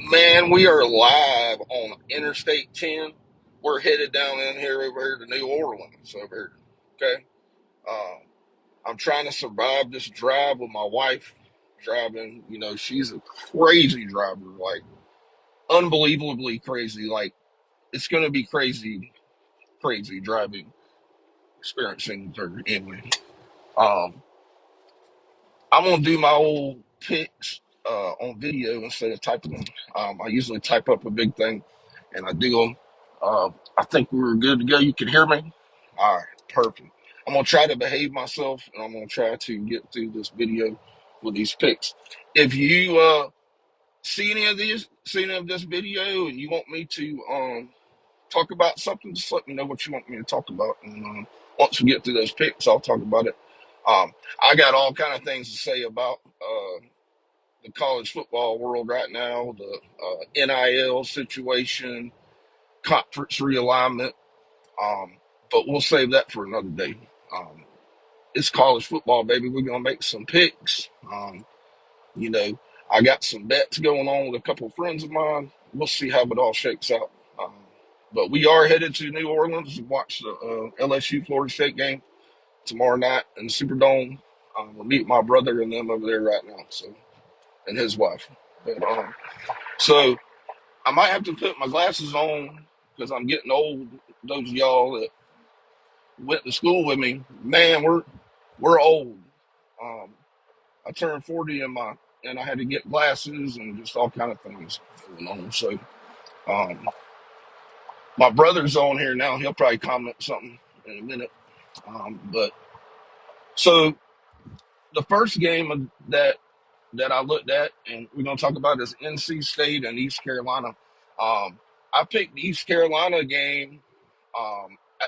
Man, we are live on Interstate 10. We're headed down in here over here to New Orleans over here. Okay. Um, I'm trying to survive this drive with my wife driving. She's a crazy driver, like unbelievably crazy. Like it's going to be crazy, crazy driving, experiencing her anyway. Um, I'm going to do my old picks on video instead of typing them. I usually type up a big thing and I do them. I think we're good to go. You can hear me? All right, perfect. I'm going to try to behave myself and I'm going to try to get through this video with these picks. If you see any of this video and you want me to talk about something, just let me know what you want me to talk about. And once we get through those picks, I'll talk about it. I got all kind of things to say about the college football world right now, the NIL situation, conference realignment. Um, but we'll save that for another day. Um, it's college football, baby. We're gonna make some picks. You know, I got some bets going on with a couple of friends of mine. We'll see how it all shakes out. But we are headed to New Orleans to watch the LSU Florida State game tomorrow night in the Superdome. We'll meet my brother and them over there right now, so and his wife. But, so I might have to put my glasses on because I'm getting old. Those of y'all that went to school with me, man, we're old. Um, I turned 40 and I had to get glasses and just all kind of things going on. So um, my brother's on here now. He'll probably comment something in a minute. But so the first game that I looked at, and we're gonna talk about is NC State and East Carolina. I picked the East Carolina game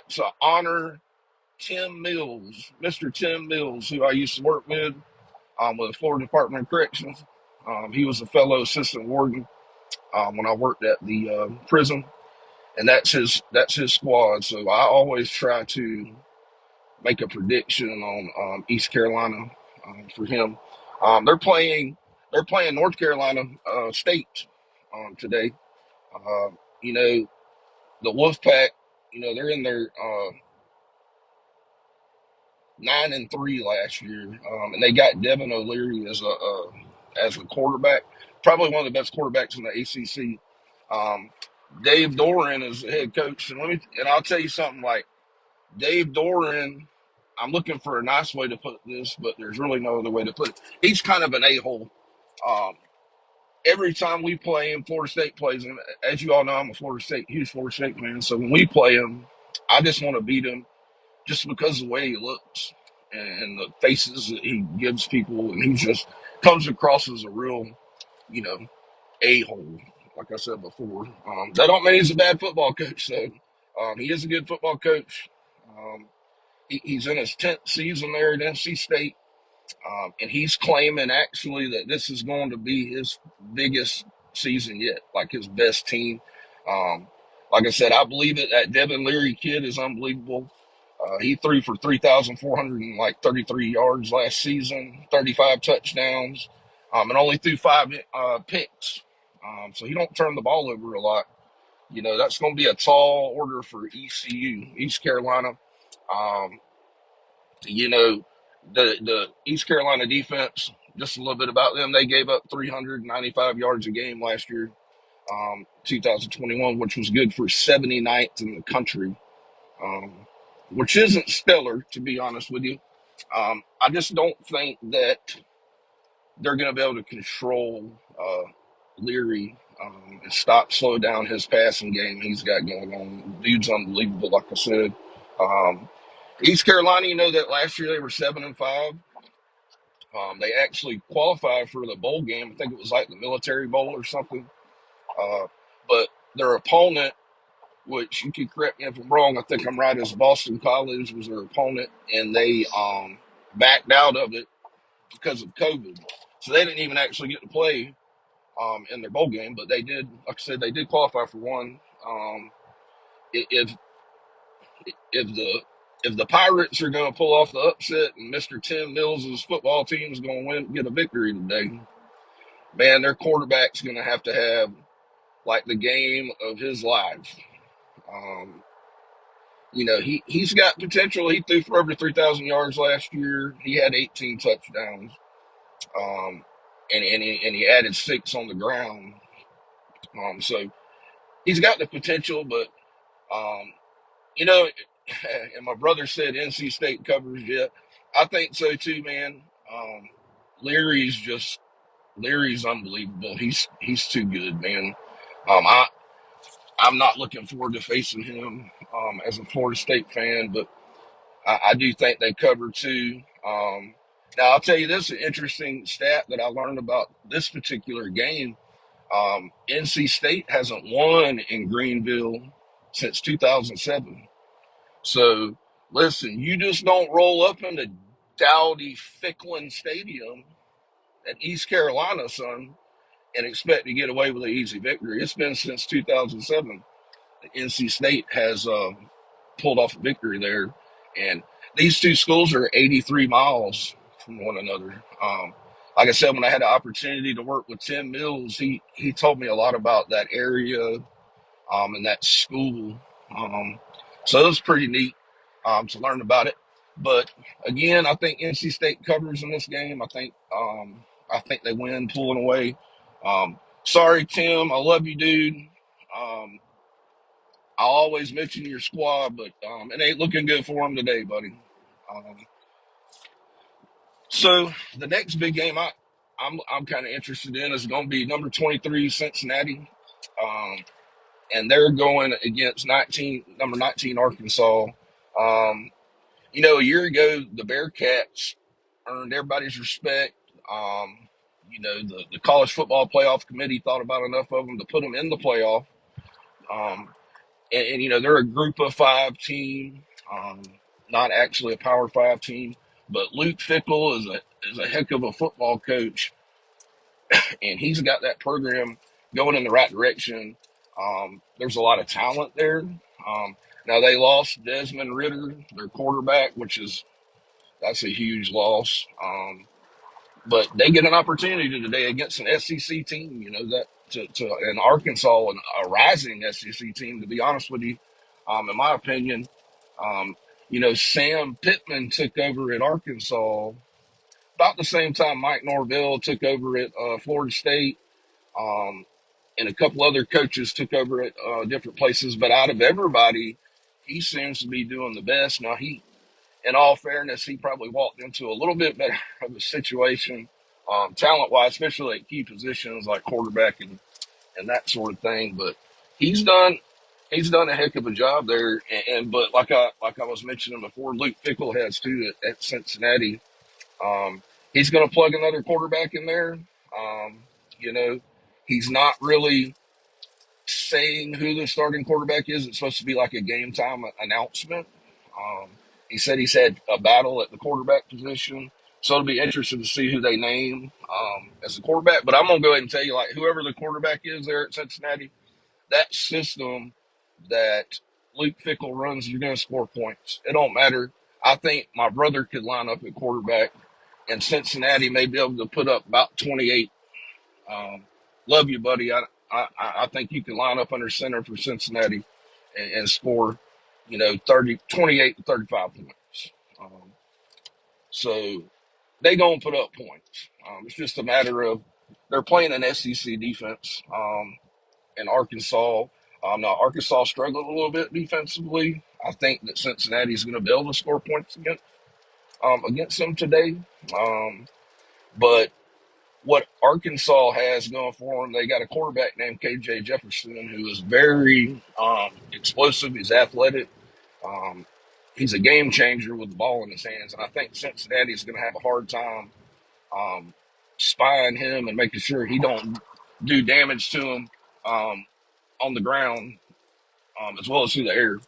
to honor Tim Mills, Mr. Tim Mills, who I used to work with the Florida Department of Corrections. He was a fellow assistant warden when I worked at the prison, and that's his squad. So I always try to make a prediction on East Carolina for him. They're playing North Carolina State today. Uh, you know the Wolfpack. They're in their 9-3 last year, and they got Devin O'Leary as a quarterback, probably one of the best quarterbacks in the ACC. Um, Dave Doran is the head coach, and I'll tell you something. Like Dave Doran, I'm looking for a nice way to put this, but there's really no other way to put it. He's kind of an a-hole. Um, every time we play him, Florida State plays him. As you all know, I'm a huge Florida State fan. So when we play him, I just want to beat him just because of the way he looks and the faces that he gives people, and he just comes across as a real, you know, a-hole. Like I said before, that don't mean he's a bad football coach. So he is a good football coach. Um, he's in his 10th season there at NC State. And he's claiming actually that this is going to be his biggest season yet, like his best team. Um, like I said, I believe it. That Devin Leary kid is unbelievable. He threw for 3,433 yards last season, 35 touchdowns, and only threw five picks. So he don't turn the ball over a lot. That's going to be a tall order for ECU, East Carolina. Um, you know, the East Carolina defense, just a little bit about them. They gave up 395 yards a game last year, 2021, which was good for 79th in the country, um, which isn't stellar, to be honest with you. I just don't think that they're going to be able to control Leary and slow down his passing game he's got going on. Dude's unbelievable, like I said. Um, East Carolina, that last year they were 7-5. They actually qualified for the bowl game. I think it was like the Military Bowl or something. Uh, but their opponent, which you can correct me if I'm wrong, I think I'm right, is Boston College was their opponent, and they backed out of it because of COVID. So they didn't even actually get to play in their bowl game, but they did. Like I said, they did qualify for one. If if the Pirates are going to pull off the upset and Mr. Tim Mills' football team is going to get a victory today, man, their quarterback's going to have like the game of his life. Um, he's got potential. He threw for over 3,000 yards last year. He had 18 touchdowns, um, and he added six on the ground. So he's got the potential, but um, you know, and my brother said NC State covers. Yeah, I think so too, man. Um, Leary's just Leary's unbelievable. He's too good, man. I'm not looking forward to facing him as a Florida State fan, but I do think they cover too. Now I'll tell you this: an interesting stat that I learned about this particular game. NC State hasn't won in Greenville since 2007. So listen, you just don't roll up into Dowdy Ficklin Stadium in East Carolina, son, and expect to get away with an easy victory. It's been since 2007 that NC State has pulled off a victory there, and these two schools are 83 miles from one another. Like I said, when I had the opportunity to work with Tim Mills, he told me a lot about that area in that school. Um, so it was pretty neat to learn about it. But again, I think NC State covers in this game. I think they win pulling away. Sorry, Tim. I love you, dude. Um, I always mention your squad, but it ain't looking good for them today, buddy. Um, so the next big game I'm kind of interested in is going to be number 23 Cincinnati. And they're going against number 19 Arkansas. Um, a year ago the Bearcats earned everybody's respect. The college football playoff committee thought about enough of them to put them in the playoff. Um, and they're a group of five team, um, not actually a power five team, but Luke Fickell is a heck of a football coach, and he's got that program going in the right direction. There's a lot of talent there. Now they lost Desmond Ritter, their quarterback, that's a huge loss. But they get an opportunity today against an SEC team. To an Arkansas, and a rising SEC team. To be honest with you, in my opinion, um, Sam Pittman took over at Arkansas about the same time Mike Norvell took over at Florida State. Um, and a couple other coaches took over at different places. But out of everybody, he seems to be doing the best. Now, in all fairness, he probably walked into a little bit better of a situation, talent-wise, especially at key positions like quarterback and that sort of thing. But he's done he's done a heck of a job there. But like I was mentioning before, Luke Fickell has too at Cincinnati. Um, he's going to plug another quarterback in there. Um, you know, he's not really saying who the starting quarterback is. It's supposed to be like a game time announcement. Um, he said he's had a battle at the quarterback position, so it'll be interesting to see who they name as the quarterback. But I'm gonna go ahead and tell you, like, whoever the quarterback is there at Cincinnati, that system that Luke Fickell runs, you're gonna score points. It don't matter. I think my brother could line up at quarterback, and Cincinnati may be able to put up about 28. um, Love you, buddy. I think you can line up under center for Cincinnati and score, 28 to 35 points. Um, so they going to put up points. It's just a matter of they're playing an SEC defense in Arkansas. Now, Arkansas struggled a little bit defensively. I think that Cincinnati is going to be able to score points against them today. But what Arkansas has going for them, they got a quarterback named KJ Jefferson who is very explosive. He's athletic. Um, he's a game changer with the ball in his hands, and I think Cincinnati is going to have a hard time um, spying him and making sure he don't do damage to him um, on the ground as well as through the air.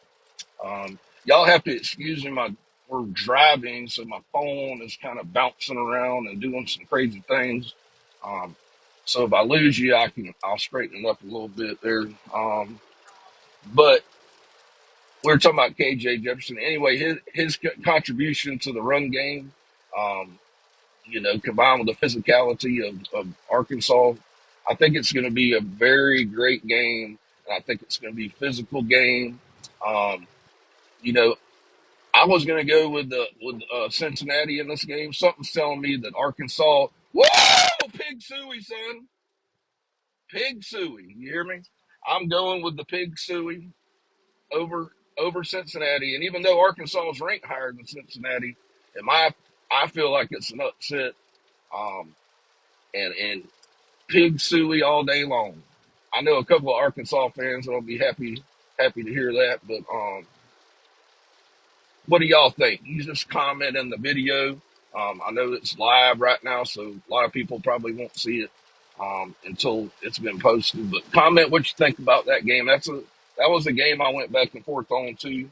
Y'all have to excuse me. We're driving, so my phone is kind of bouncing around and doing some crazy things. Um, so if I lose you, I'll straighten it up a little bit there. But we were talking about KJ Jefferson. Anyway, his contribution to the run game, combined with the physicality of Arkansas, I think it's going to be a very great game, and I think it's going to be a physical game. Um, you know, I was going to go with Cincinnati in this game. Something's telling me that Arkansas. Whoa, pig suey, son, pig suey. You hear me? I'm going with the pig suey over Cincinnati. And even though Arkansas is ranked higher than Cincinnati, in my I feel like it's an upset. Um, and pig suey all day long. I know a couple of Arkansas fans that'll be happy to hear that. But what do y'all think? You just comment in the video. I know it's live right now, so a lot of people probably won't see it until it's been posted. But comment what you think about that game. That was a game I went back and forth on too.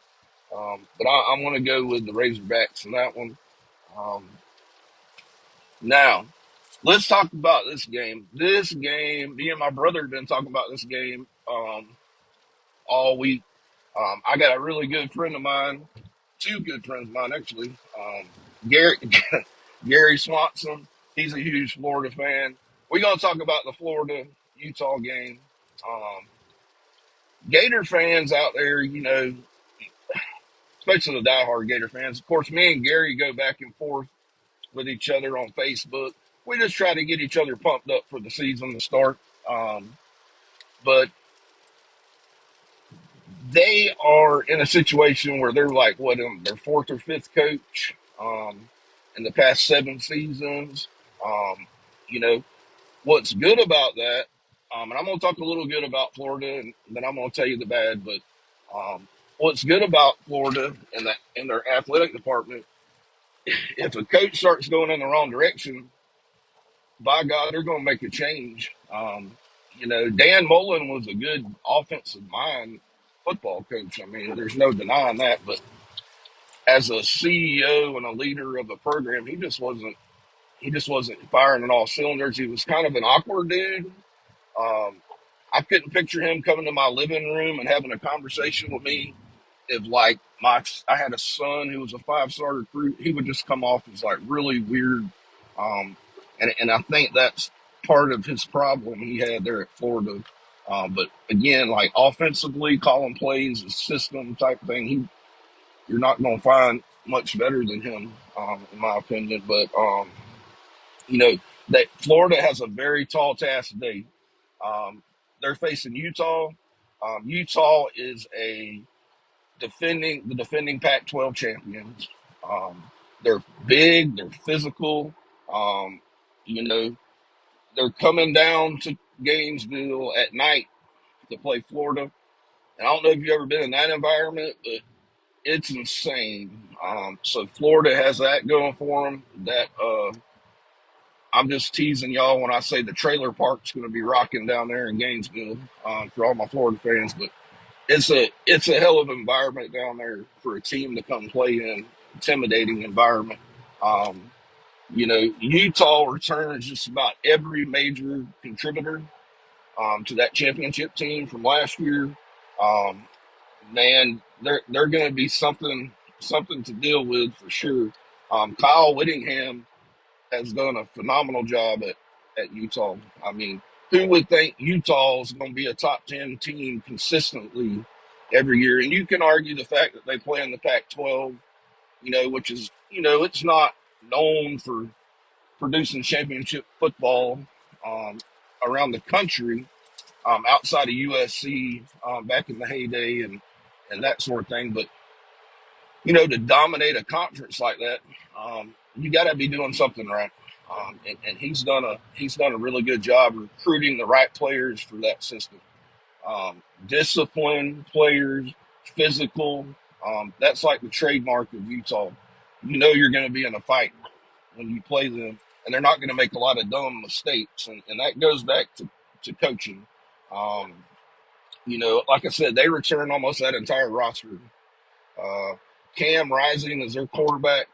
But I'm going to go with the Razorbacks in that one. Um, now, let's talk about this game. This game, me and my brother have been talking about this game all week. I got a really good friend of mine, two good friends of mine actually. Gary Gary Swanson. He's a huge Florida fan. We're gonna talk about the Florida Utah game. Um, Gator fans out there, especially the diehard Gator fans. Of course, me and Gary go back and forth with each other on Facebook. We just try to get each other pumped up for the season to start. But they are in a situation where they're like what their fourth or fifth coach in the past 7 seasons. Um, you know what's good about that, and I'm going to talk a little good about Florida, and then I'm going to tell you the bad. But what's good about Florida and that in their athletic department, if a coach starts going in the wrong direction, by God, they're going to make a change. Dan Mullen was a good offensive mind football coach. I mean, there's no denying that. But as a CEO and a leader of a program, he just wasn't. He just wasn't firing on all cylinders. He was kind of an awkward dude. Um, I couldn't picture him coming to my living room and having a conversation with me. If like I had a son who was a 5-star recruit, he would just come off as like really weird. And I think that's part of his problem he had there at Florida. But again, like offensively, calling plays, a system type thing, you're not going to find much better than him, in my opinion. But you know that Florida has a very tall task today. Um, they're facing Utah. Utah is the defending Pac-12 champions. Um, they're big, they're physical. Um, you know, they're coming down to Gainesville at night to play Florida. And I don't know if you've ever been in that environment, but it's insane. So Florida has that going for them. That I'm just teasing y'all when I say the trailer park's going to be rocking down there in Gainesville for all my Florida fans. But it's a hell of an environment down there for a team to come play in. Intimidating environment. Um, Utah returns just about every major contributor to that championship team from last year. Um, Man, they're going to be something to deal with for sure. Kyle Whittingham has done a phenomenal job at Utah. I mean, who would think Utah is going to be a top 10 team consistently every year? And you can argue the fact that they play in the Pac 12, which is, it's not known for producing championship football um, around the country outside of USC back in the heyday and that sort of thing. But to dominate a conference like that, you got to be doing something right. And he's done a really good job recruiting the right players for that system. Disciplined players, physical. That's like the trademark of Utah. You're going to be in a fight when you play them, and they're not going to make a lot of dumb mistakes. And that goes back to coaching. Um, like I said, they return almost that entire roster. Uh, Cam Rising is their quarterback.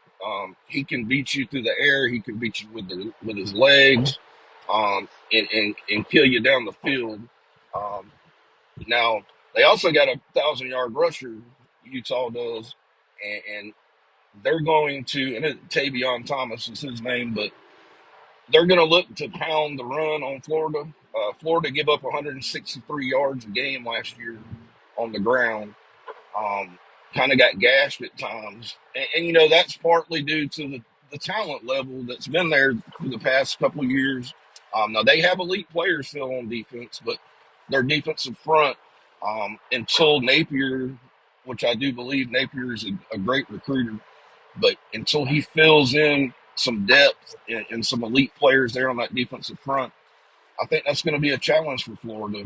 He can beat you through the air. He can beat you with his legs, and kill you down the field. Um, Now they also got a 1,000-yard rusher. Utah does, and they're going to. And Tavion Thomas is his name, but they're going to look to pound the run on Florida. Florida give up 163 yards a game last year on the ground. Um, Kind of got gashed at times, and that's partly due to the talent level that's been there for the past couple of years. Now they have elite players still on defense, but their defensive front, until Napier, which I do believe Napier is a great recruiter, but until he fills in some depth and some elite players there on that defensive front, I think that's going to be a challenge for Florida,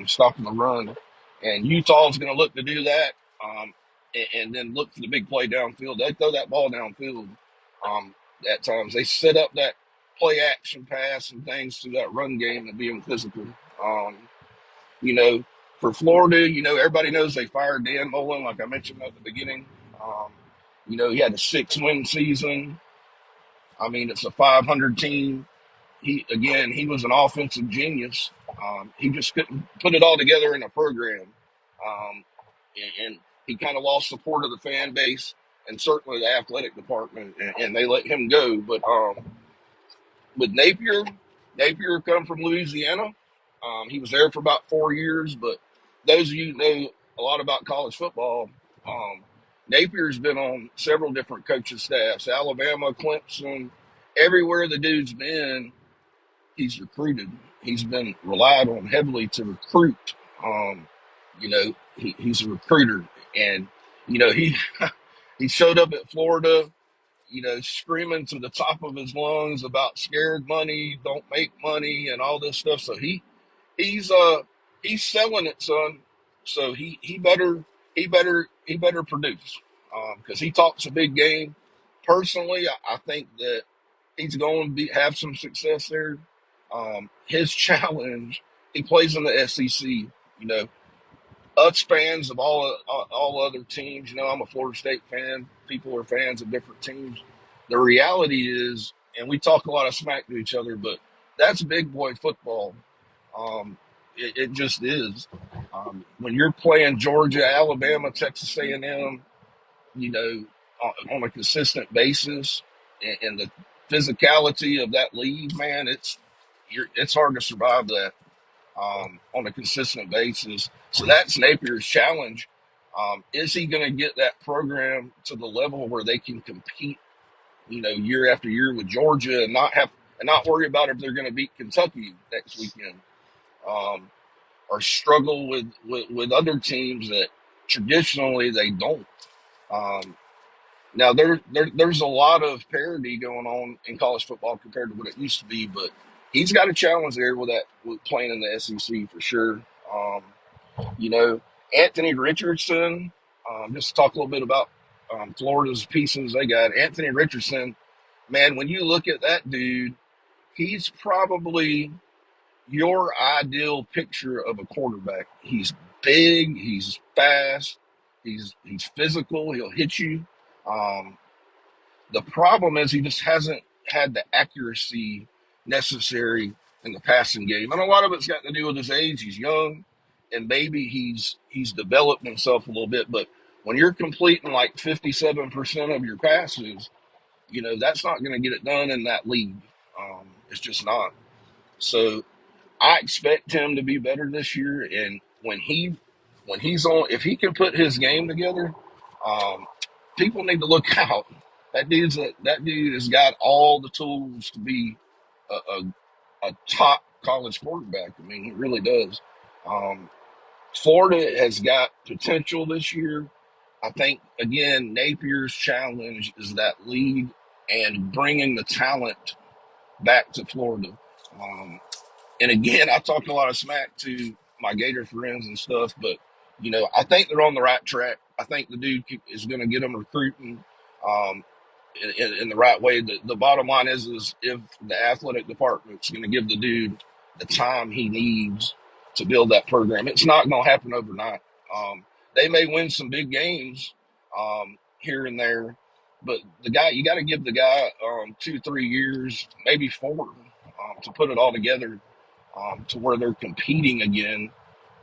stopping the run. And Utah's going to look to do that, and then look for the big play downfield. They throw that ball downfield at times. They set up that play action pass and things to that run game and being physical. Um, you know, for Florida, everybody knows they fired Dan Mullen, like I mentioned at the beginning. Um, he had a 6-win season. I mean, it's a 500 team. He was an offensive genius. He just couldn't put it all together in a program, and he kind of lost support of the fan base and certainly the athletic department, and they let him go. But with Napier come from Louisiana. He was there for about 4 years, but those of you who know a lot about college football, um, Napier's been on several different coaching staffs, Alabama, Clemson, everywhere the dude's been, he's recruited. He's been relied on heavily to recruit. He's a recruiter, and he he showed up at Florida, screaming to the top of his lungs about scared money, don't make money, and all this stuff. So he's he's selling it, son. So he better produce, because he talks a big game. Personally, I think that he's going to have some success there. His challenge, he plays in the SEC. You know, us fans of all other teams. I'm a Florida State fan. People are fans of different teams. The reality is, and we talk a lot of smack to each other, but that's big boy football. It just is. When you're playing Georgia, Alabama, Texas A&M, you know, on a consistent basis, and the physicality of that league, man, it's hard to survive that, on a consistent basis. So that's Napier's challenge. Is he going to get that program to the level where they can compete, year after year with Georgia, and not worry about if they're going to beat Kentucky next weekend, um, or struggle with other teams that traditionally they don't. Um, Now there's a lot of parity going on in college football compared to what it used to be, but he's got a challenge there with playing in the SEC for sure. Um, you know, Anthony Richardson. Just to talk a little bit about Florida's pieces they got. Anthony Richardson, man, when you look at that dude, he's probably your ideal picture of a quarterback. He's big, he's fast, he's physical, he'll hit you. Um, the problem is he just hasn't had the accuracy necessary in the passing game, and a lot of it's got to do with his age. He's young, and maybe he's developed himself a little bit. But when you're completing like 57% of your passes, that's not going to get it done in that league. It's just not. So I expect him to be better this year, and when he's on, if he can put his game together, um, people need to look out. That dude has got all the tools to be a, a top college quarterback. I mean, he really does. Um, Florida has got potential this year. I think again, Napier's challenge is that lead and bringing the talent back to Florida. Um, and again, I talked a lot of smack to my Gator friends and stuff, but I think they're on the right track. I think the dude is going to get them recruiting, um, in the right way. The bottom line is if the athletic department's going to give the dude the time he needs to build that program, it's not going to happen overnight. They may win some big games, here and there, but you got to give the guy 2, 3 years, maybe 4, to put it all together, to where they're competing again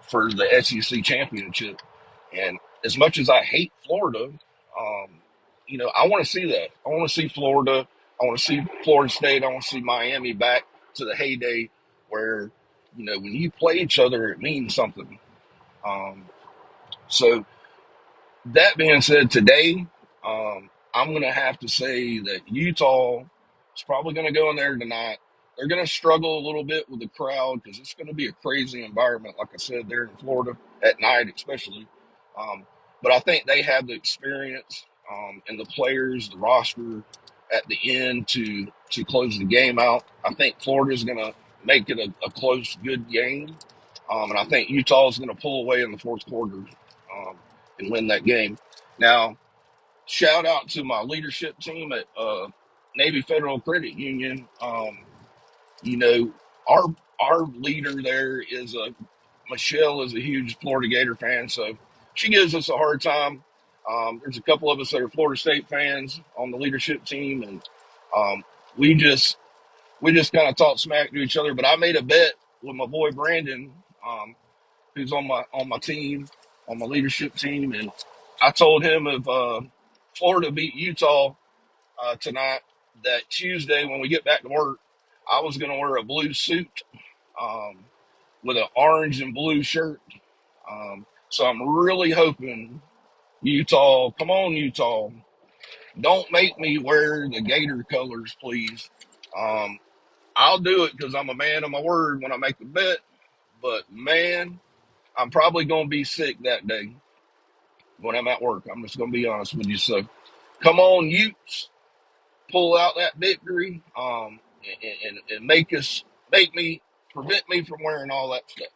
for the SEC championship. And as much as I hate Florida, I want to see that. I want to see Florida I want to see Florida State. I want to see Miami back to the heyday where, when you play each other, it means something. Um, so that being said, today, I'm going to have to say that Utah is probably going to go in there tonight. They're going to struggle a little bit with the crowd because it's going to be a crazy environment, like I said, there in Florida at night, especially. But I think they have the experience and the players, the roster at the end to close the game out. I think Florida is going to make it a close, good game. And I think Utah is going to pull away in the fourth quarter. And win that game. Now, shout out to my leadership team at Navy Federal Credit Union. You know, our our leader there is Michelle is a huge Florida Gator fan, so she gives us a hard time. There's a couple of us that are Florida State fans on the leadership team, and um, we just we just kind of talk smack to each other. But I made a bet with my boy Brandon. Who's on my team, on my leadership team, and I told him if Florida beat Utah tonight, that Tuesday when we get back to work, I was going to wear a blue suit um, with an orange and blue shirt. So I'm really hoping Utah, come on Utah, don't make me wear the Gator colors, please. Um, I'll do it because I'm a man of my word when I make a bet, but man, I'm probably going to be sick that day when I'm at work. I'm just going to be honest with you. So come on, Utes, pull out that victory, and prevent me from wearing all that stuff.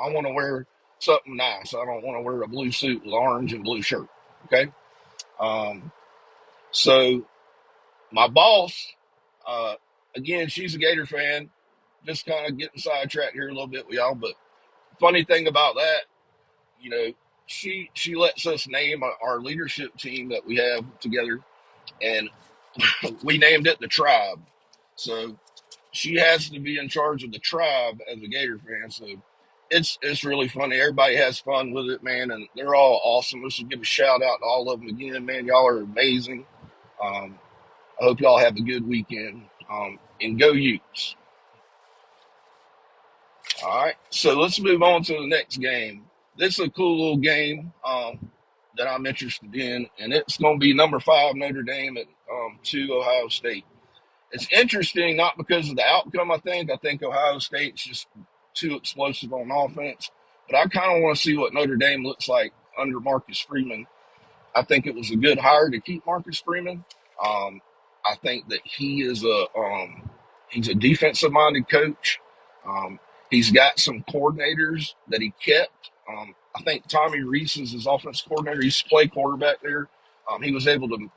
I want to wear something nice. I don't want to wear a blue suit with orange and blue shirt. Okay. Um, so my boss, uh, again, she's a Gator fan. Just kind of getting sidetracked here a little bit with y'all, but funny thing about that, you know, she lets us name our leadership team that we have together, and we named it the Tribe. So she has to be in charge of the Tribe as a Gator fan. So it's really funny. Everybody has fun with it, man, and they're all awesome. Let's just give a shout out to all of them again, man. Y'all are amazing. Um, I hope y'all have a good weekend. And go Utes. All right, so let's move on to the next game. This is a cool little game that I'm interested in, and it's going to be number 5 Notre Dame at 2 Ohio State. It's interesting not because of the outcome. I think Ohio State's just too explosive on offense, but I kind of want to see what Notre Dame looks like under Marcus Freeman. I think it was a good hire to keep Marcus Freeman. Um, I think that he's a defensive minded coach. Um, he's got some coordinators that he kept. I think Tommy Reese is his offense coordinator. He used to play quarterback there. He was able to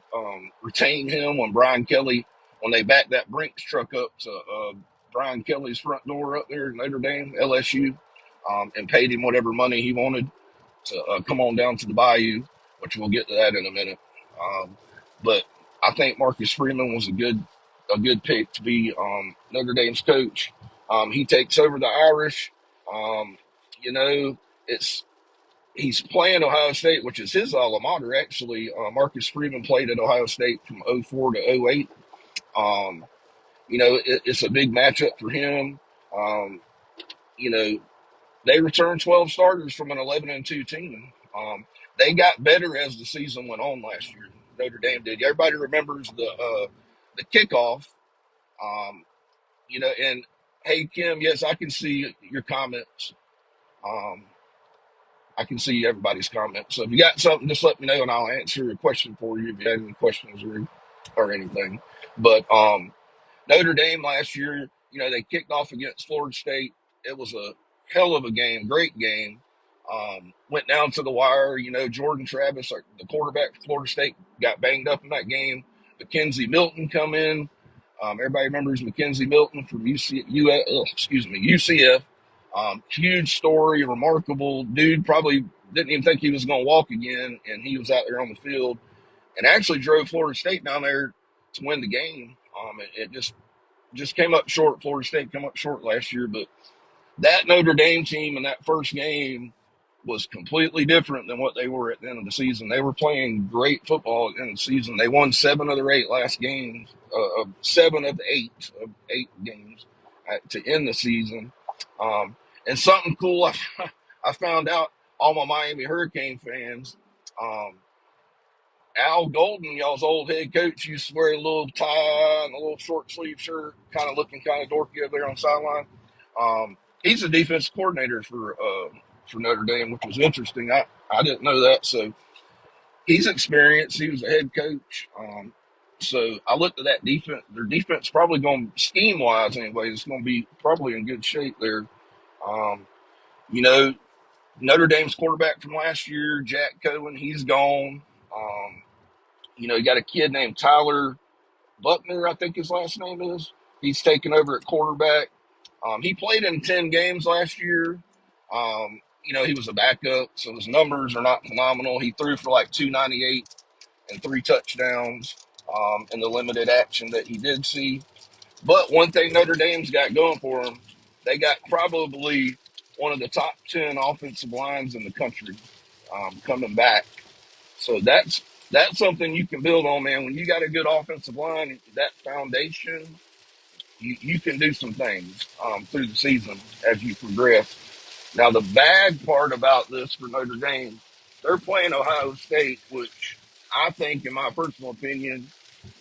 retain him when when they backed that Brinks truck up to Brian Kelly's front door up there in Notre Dame, LSU, and paid him whatever money he wanted to come on down to the Bayou, which we'll get to that in a minute. But I think Marcus Freeman was a good pick to be Notre Dame's coach. He takes over the Irish. Um, you know, it's he's playing Ohio State, which is his alma mater. Actually, Marcus Freeman played at Ohio State from '04 to '08. Um, it's a big matchup for him. Um, you know, they returned 12 starters from an 11-2 team. They got better as the season went on last year. Notre Dame did. Everybody remembers the kickoff. Um, and hey Kim, yes, I can see your comments. Um, I can see everybody's comments. So if you got something, just let me know and I'll answer a question for you if you have any questions or anything. But Notre Dame last year, they kicked off against Florida State. It was a hell of a game, great game. Went down to the wire. Jordan Travis, the quarterback for Florida State, got banged up in that game. Mackenzie Milton come in. Everybody remembers Mackenzie Milton from UCF. Huge story, remarkable dude. Probably didn't even think he was going to walk again, and he was out there on the field and actually drove Florida State down there to win the game. It just came up short. Florida State came up short last year, but that Notre Dame team in that first game, was completely different than what they were at the end of the season. They were playing great football at the end of the season. They won 7 of their 8 last games, 7 of the 8 games to end the season. Um, and something cool I found out, all my Miami Hurricane fans, um, Al Golden, y'all's old head coach, used to wear a little tie and a little short sleeve shirt, kind of looking kind of dorky over there on the sideline. He's a defensive coordinator for Notre Dame, which was interesting. I didn't know that. So he's experienced. He was a head coach. So I looked at that defense. Their defense probably going to, scheme wise anyway, it's going to be probably in good shape there. Um, you know, Notre Dame's quarterback from last year, Jack Cohen, he's gone. You got a kid named Tyler Buckner, I think his last name is. He's taken over at quarterback. He played in 10 games last year. He was a backup, so his numbers are not phenomenal. He threw for like 298 and 3 touchdowns in the limited action that he did see. But one thing Notre Dame's got going for them, they got probably one of the top 10 offensive lines in the country coming back. So that's something you can build on, man. When you got a good offensive line, that foundation, you can do some things through the season as you progress. Now, the bad part about this for Notre Dame, they're playing Ohio State, which I think, in my personal opinion,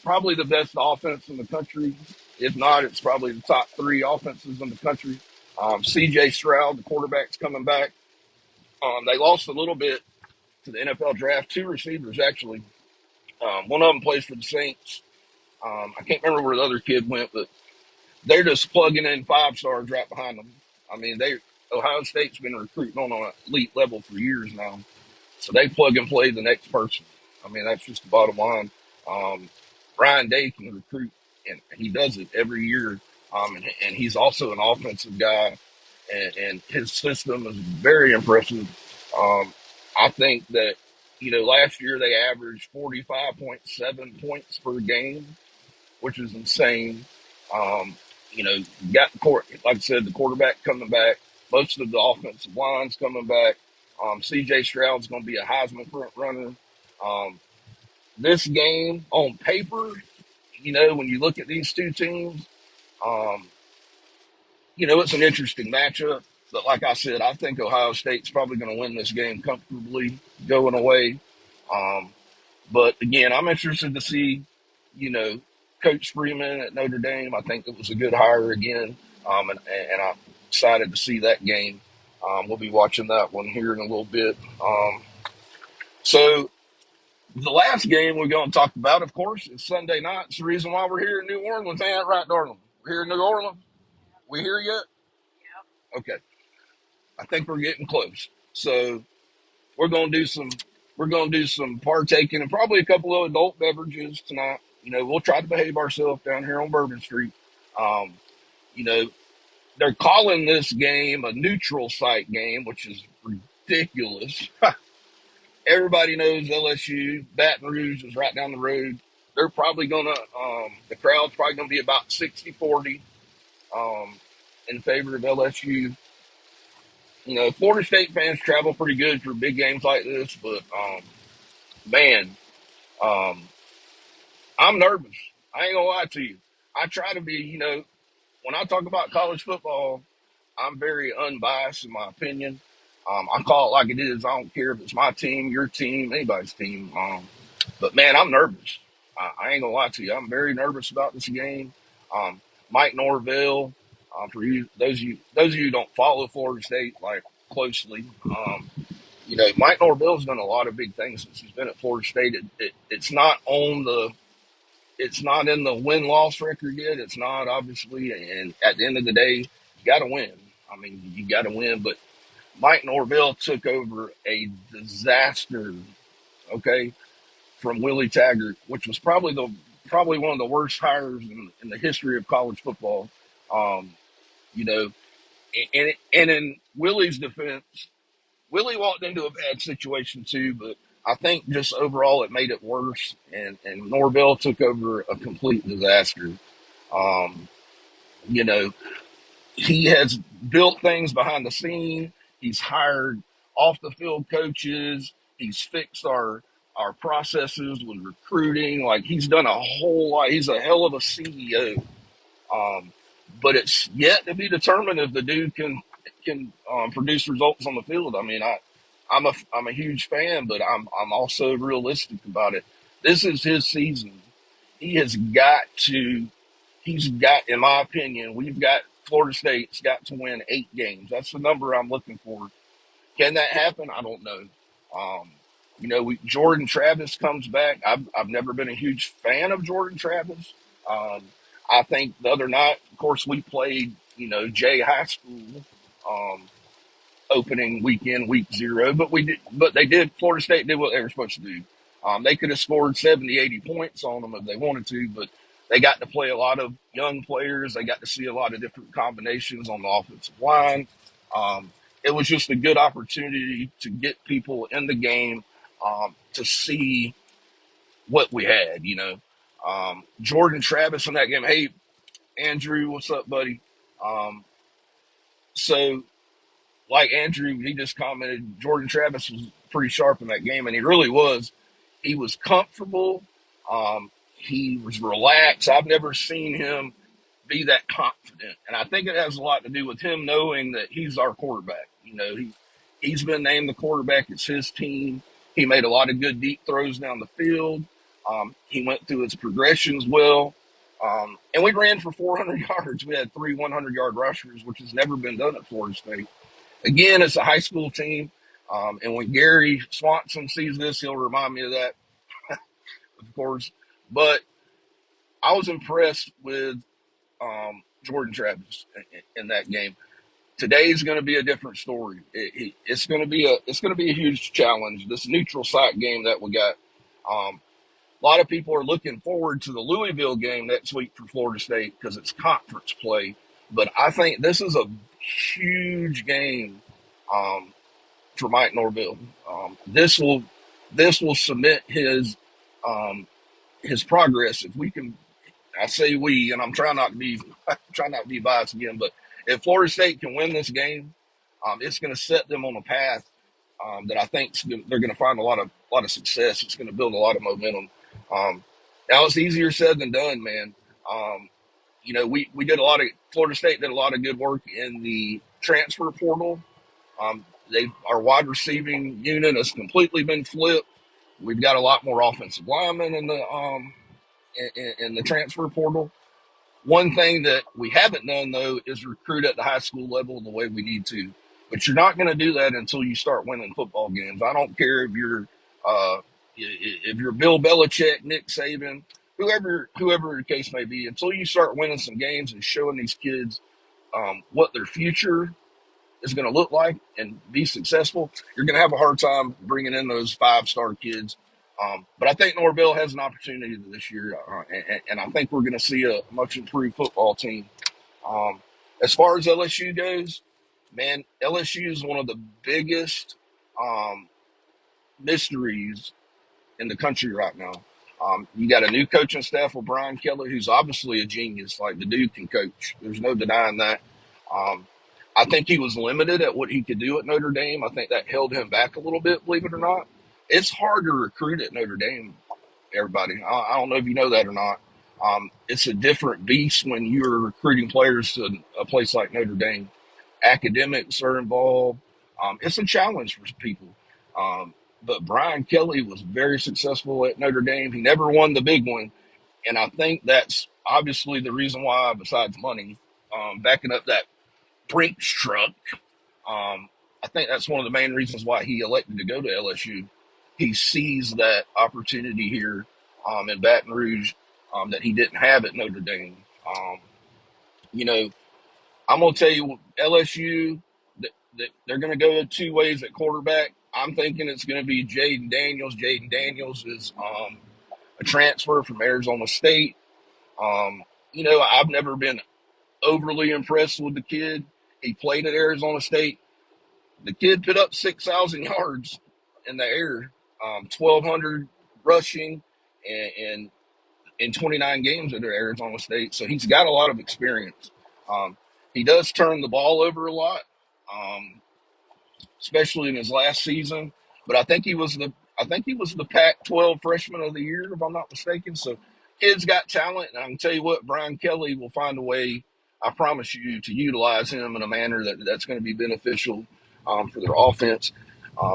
probably the best offense in the country. If not, it's probably the top 3 offenses in the country. C.J. Stroud, the quarterback's coming back. They lost a little bit to the NFL draft. 2 receivers, actually. One of them plays for the Saints. I can't remember where the other kid went, but they're just plugging in 5 stars right behind them. I mean, Ohio State's been recruiting on an elite level for years now, so they plug and play the next person. I mean, that's just the bottom line. Ryan Day can recruit, and he does it every year. And he's also an offensive guy, and his system is very impressive. I think that last year they averaged 45.7 points per game, which is insane. Um, got the court, like I said, the quarterback coming back, most of the offensive lines coming back. C.J. Stroud's going to be a Heisman front runner. Um, this game on paper, when you look at these 2 teams, um, it's an interesting matchup. But like I said, I think Ohio State's probably going to win this game comfortably going away. Um, but again, I'm interested to see, you know, Coach Freeman at Notre Dame. I think it was a good hire again, and I'm excited to see that game. We'll be watching that one here in a little bit. So the last game we're going to talk about, of course, is Sunday night. It's the reason why we're here in New Orleans. Ain't that right, darling? We're here in New Orleans. We here yet? Okay. I think we're getting close. So we're going to do some partaking and probably a couple of adult beverages tonight. We'll try to behave ourselves down here on Bourbon Street. Um, you know, they're calling this game a neutral site game, which is ridiculous. Everybody knows LSU, Baton Rouge is right down the road. They're probably going to, the crowd's probably going to be about 60-40 in favor of LSU. Florida State fans travel pretty good for big games like this, but man, um, I'm nervous. I ain't gonna lie to you. I try to be, when I talk about college football, I'm very unbiased in my opinion. I call it like it is. I don't care if it's my team, your team, anybody's team. But man, I'm nervous. I ain't gonna lie to you. I'm very nervous about this game. Um, Mike Norvell, for those of you who don't follow Florida State like closely, Mike Norvell's done a lot of big things since he's been at Florida State. It's not it's not in the win-loss record yet. It's not, obviously, and at the end of the day, you got to win. I mean, you got to win. But Mike Norvell took over a disaster, okay, from Willie Taggart, which was probably one of the worst hires in the history of college football. Um, you know, and in Willie's defense, Willie walked into a bad situation too, but I think just overall it made it worse, and Norvell took over a complete disaster. Um, you know, he has built things behind the scene. He's hired off the field coaches. He's fixed our processes with recruiting. Like he's done a whole lot. He's a hell of a CEO. Um, but it's yet to be determined if the dude can produce results on the field. I mean, I'm a huge fan, but I'm also realistic about it. This is his season. He has got to. He's got, in my opinion, we've got Florida State's got to win 8 games. That's the number I'm looking for. Can that happen? I don't know. Um, Jordan Travis comes back. I've never been a huge fan of Jordan Travis. Um, I think the other night, of course, we played, Jay High School. Um, Opening weekend, week 0, but they did. Florida State did what they were supposed to do. They could have scored 70, 80 points on them if they wanted to, but they got to play a lot of young players. They got to see a lot of different combinations on the offensive line. It was just a good opportunity to get people in the game, to see what we had, Jordan Travis in that game. Hey, Andrew, what's up, buddy? Um, so like Andrew, he just commented, Jordan Travis was pretty sharp in that game, and he really was. He was comfortable. He was relaxed. I've never seen him be that confident, and I think it has a lot to do with him knowing that he's our quarterback. He's been named the quarterback. It's his team. He made a lot of good deep throws down the field. He went through his progressions well. And we ran for 400 yards. We had 3 100-yard rushers, which has never been done at Florida State. Again, it's a high school team. And when Gary Swanson sees this, he'll remind me of that, of course. But I was impressed with Jordan Travis in that game. Today's going to be a different story. It's going to be a huge challenge. This neutral site game that we got. A lot of people are looking forward to the Louisville game next week for Florida State because it's conference play. But I think this is a huge game um, for Mike Norvell. This will cement um, his progress. If we can, I say we, and I'm trying not to be trying not to be biased again, but if Florida State can win this game, it's going to set them on a path that I think they're going to find a lot of success. It's going to build a lot of momentum. Um, Now it's easier said than done, man. Um, we did a lot of Florida State did a lot of good work in the transfer portal. Our wide receiving unit has completely been flipped. We've got a lot more offensive linemen in the transfer portal. One thing that we haven't done though is recruit at the high school level the way we need to. But you're not going to do that until you start winning football games. I don't care uh, if you're Bill Belichick, Nick Saban, whoever the case may be. Until you start winning some games and showing these kids what their future is going to look like and be successful, you're going to have a hard time bringing in those 5-star kids. But I think Norvell has an opportunity this year, and I think we're going to see a much improved football team. Um, as far as LSU goes, man, LSU is one of the biggest um, mysteries in the country right now. You got a new coaching staff with Brian Kelly, who's obviously a genius. Like the dude can coach. There's no denying that. Um, I think he was limited at what he could do at Notre Dame. I think that held him back a little bit, believe it or not. It's hard to recruit at Notre Dame, everybody. I don't know if you know that or not. It's a different beast when you're recruiting players to a place like Notre Dame. Academics are involved. It's a challenge for people. But Brian Kelly was very successful at Notre Dame. He never won the big one. And I think that's obviously the reason why, besides money, backing up that Brinks truck, I think that's one of the main reasons why he elected to go to LSU. He sees that opportunity here in Baton Rouge that he didn't have at Notre Dame. You know, I'm going to tell you, LSU, they're going to go 2 ways at quarterback. I'm thinking it's going to be Jaden Daniels. Jaden Daniels is a transfer from Arizona State. I've never been overly impressed with the kid. He played at Arizona State. The kid put up 6,000 yards in the air, 1,200 rushing, and in 29 games at Arizona State. So he's got a lot of experience. He does turn the ball over a lot. Um, especially in his last season. But I think he was the Pac-12 Freshman of the Year, if I'm not mistaken. So, kid's got talent, and I can tell you what, Brian Kelly will find a way. I promise you to utilize him in a manner that's going to be beneficial for their offense.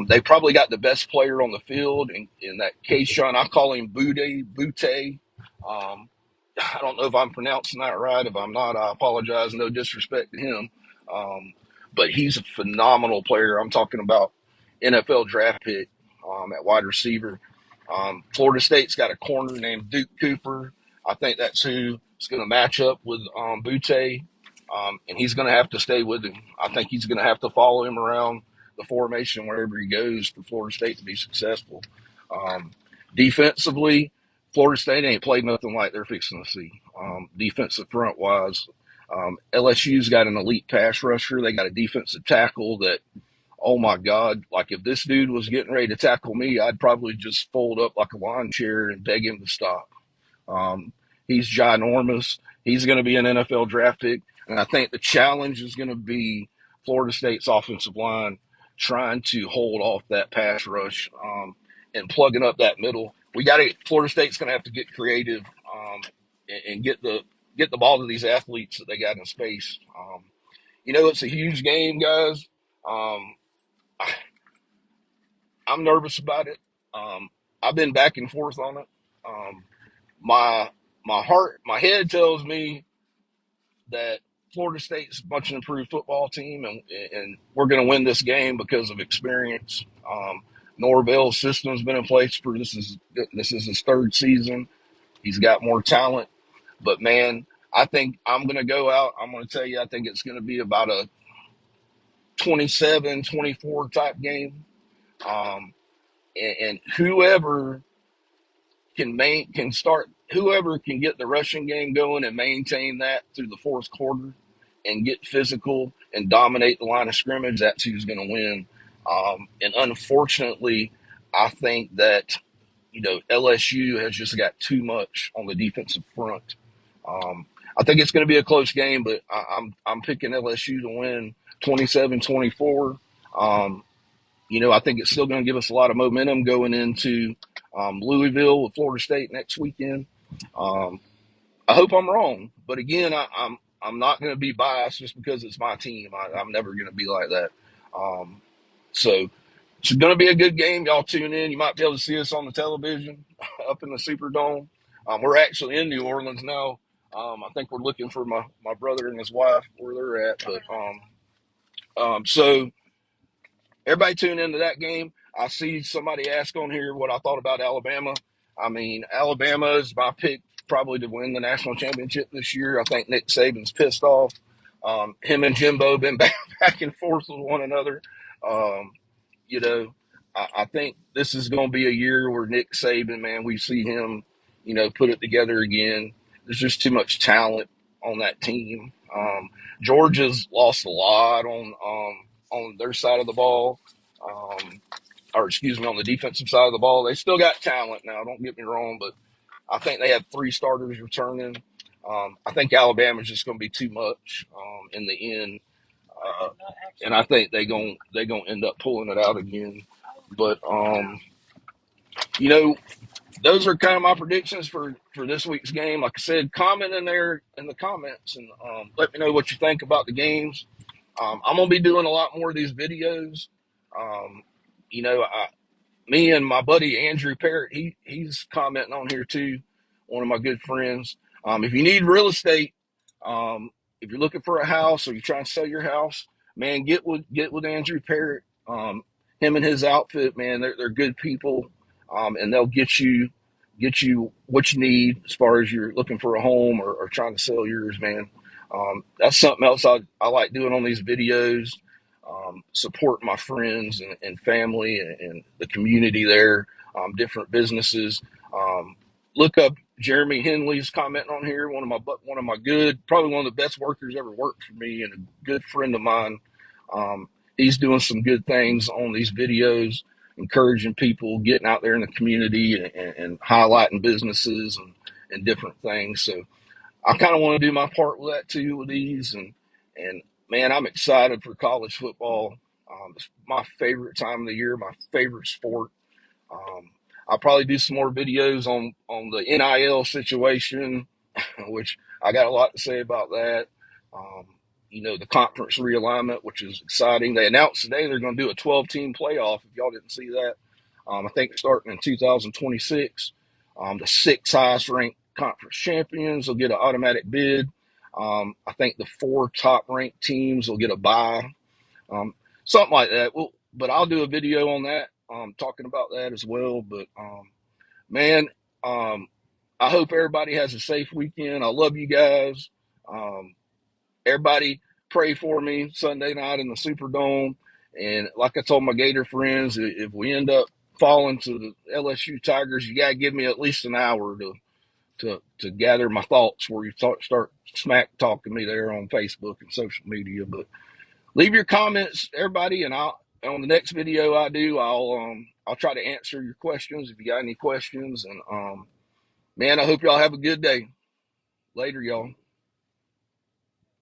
They probably got the best player on the field in that Kayshawn. I call him Butte. Um, I don't know if I'm pronouncing that right. If I'm not, I apologize. No disrespect to him. Um, but he's a phenomenal player. I'm talking about NFL draft pick at wide receiver. Florida State's got a corner named Duke Cooper. I think that's who is going to match up with Butte, and he's going to have to stay with him. I think he's going to have to follow him around the formation wherever he goes for Florida State to be successful. Um, Defensively, Florida State ain't played nothing like they're fixing to see. Defensive front wise, LSU's got an elite pass rusher. They got a defensive tackle that, oh my God, like if this dude was getting ready to tackle me, I'd probably just fold up like a lawn chair and beg him to stop. Um, he's ginormous. He's going to be an NFL draft pick. And I think the challenge is going to be Florida State's offensive line trying to hold off that pass rush and plugging up that middle. Florida State's going to have to get creative and get the ball to these athletes that they got in space. It's a huge game, guys. Um, I'm nervous about it. I've been back and forth on it. Um, my my head tells me that Florida State's a much improved football team, and we're going to win this game because of experience. Norvell's system's been in place for this is his third season. He's got more talent, but man, I think I'm going to go out. I'm going to tell you, I think it's going to be about a 27-24 type game. And whoever can get the rushing game going and maintain that through the fourth quarter and get physical and dominate the line of scrimmage, that's who's going to win. And unfortunately, I think that LSU has just got too much on the defensive front. Um, I think it's going to be a close game, but I'm picking LSU to win 27-24. I think it's still going to give us a lot of momentum going into Louisville with Florida State next weekend. Um, I hope I'm wrong, but again, I'm not going to be biased just because it's my team. I'm never going to be like that. So it's going to be a good game. Y'all tune in. You might be able to see us on the television up in the Superdome. We're actually in New Orleans now. I think we're looking for my brother and his wife where they're at. So everybody tune into that game. I see somebody ask on here what I thought about Alabama. I mean, Alabama is my pick probably to win the national championship this year. I think Nick Saban's pissed off. Him and Jimbo been back and forth with one another. Um, I think this is going to be a year where Nick Saban, man, we see him, put it together again. There's just too much talent on that team. Georgia's lost a lot on their side of the ball, or excuse me, on the defensive side of the ball. They still got talent now. Don't get me wrong, but I think they have 3 starters returning. I think Alabama's just going to be too much in the end, and I think they gonna end up pulling it out again. But those are kind of my predictions for this week's game. Like I said, comment in there in the comments and let me know what you think about the games. I'm gonna be doing a lot more of these videos. Um, Me and my buddy Andrew Parrott, he's commenting on here too. One of my good friends. If you need real estate, if you're looking for a house or you're trying to sell your house, man, get with Andrew Parrott. Him and his outfit, man, they're good people, and they'll get you what you need as far as you're looking for a home or trying to sell yours, man. That's something else I like doing on these videos. Support my friends and family and the community there, different businesses. Look up Jeremy Henley's commenting on here. One of my good, probably one of the best workers ever worked for me, and a good friend of mine. Um, he's doing some good things on these videos, encouraging people, getting out there in the community and highlighting businesses and different things. So I kind of want to do my part with that too with these, and man, I'm excited for college football. It's my favorite time of the year, my favorite sport. Um, I'll probably do some more videos on the NIL situation, which I got a lot to say about that. Um, the conference realignment, which is exciting. They announced today they're going to do a 12-team playoff. If y'all didn't see that, I think starting in 2026, the six highest ranked conference champions will get an automatic bid. I think the four top ranked teams will get a bye, um, something like that. Well, but I'll do a video on that, talking about that as well. But man, um, I hope everybody has a safe weekend. I love you guys. Um, everybody pray for me Sunday night in the Superdome. And like I told my Gator friends, if we end up falling to the LSU Tigers, you gotta give me at least an hour to gather my thoughts where you start smack talking me there on Facebook and social media. But leave your comments, everybody, and I'll on the next video I do, I'll try to answer your questions if you got any questions. And man, I hope y'all have a good day. Later, y'all.